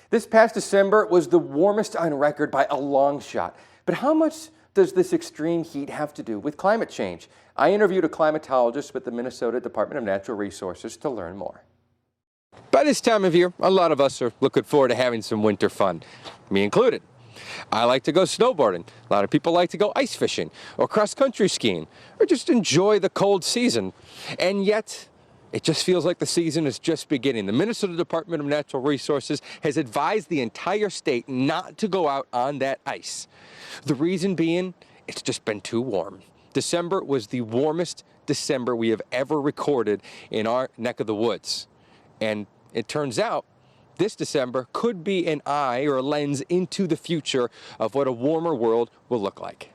This past December was the warmest on record by a long shot. But how much does this extreme heat have to do with climate change? I interviewed a climatologist with the Minnesota Department of Natural Resources to learn more. By this time of year, a lot of us are looking forward to having some winter fun, me included. I like to go snowboarding. A lot of people like to go ice fishing or cross-country skiing or just enjoy the cold season. And yet, it just feels like the season is just beginning. The Minnesota Department of Natural Resources has advised the entire state not to go out on that ice. The reason being, it's just been too warm. December was the warmest December we have ever recorded in our neck of the woods. And it turns out this December could be an eye or a lens into the future of what a warmer world will look like.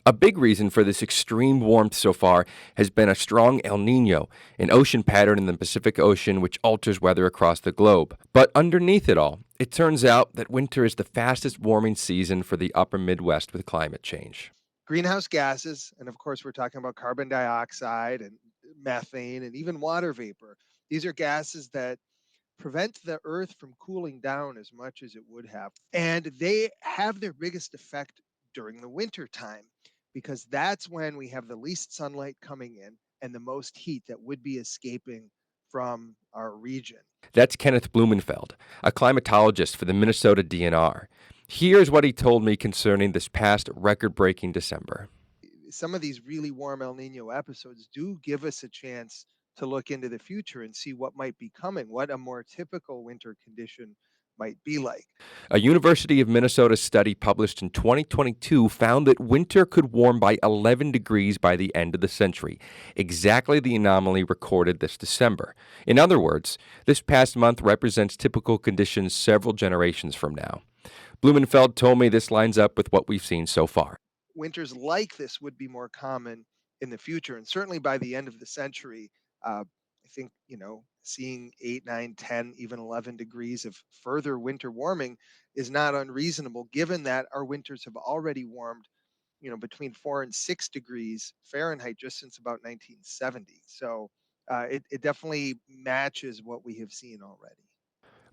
A big reason for this extreme warmth so far has been a strong El Niño, an ocean pattern in the Pacific Ocean which alters weather across the globe. But underneath it all, it turns out that winter is the fastest warming season for the upper Midwest with climate change. Greenhouse gases, and of course we're talking about carbon dioxide and methane and even water vapor. These are gases that prevent the earth from cooling down as much as it would have. And they have their biggest effect during the winter time, because that's when we have the least sunlight coming in and the most heat that would be escaping from our region. That's Kenneth Blumenfeld, a climatologist for the Minnesota DNR. Here's what he told me concerning this past record-breaking December. Some of these really warm El Nino episodes do give us a chance to look into the future and see what might be coming, what a more typical winter condition might be like. A University of Minnesota study published in 2022 found that winter could warm by 11 degrees by the end of the century, exactly the anomaly recorded this December. In other words, this past month represents typical conditions several generations from now. Blumenfeld told me this lines up with what we've seen so far. Winters like this would be more common in the future, and certainly by the end of the century, I think, seeing 8, 9, 10, even 11 degrees of further winter warming is not unreasonable, given that our winters have already warmed, between 4 and 6 degrees Fahrenheit just since about 1970. So it definitely matches what we have seen already.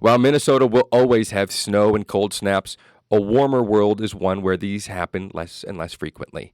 While Minnesota will always have snow and cold snaps, a warmer world is one where these happen less and less frequently.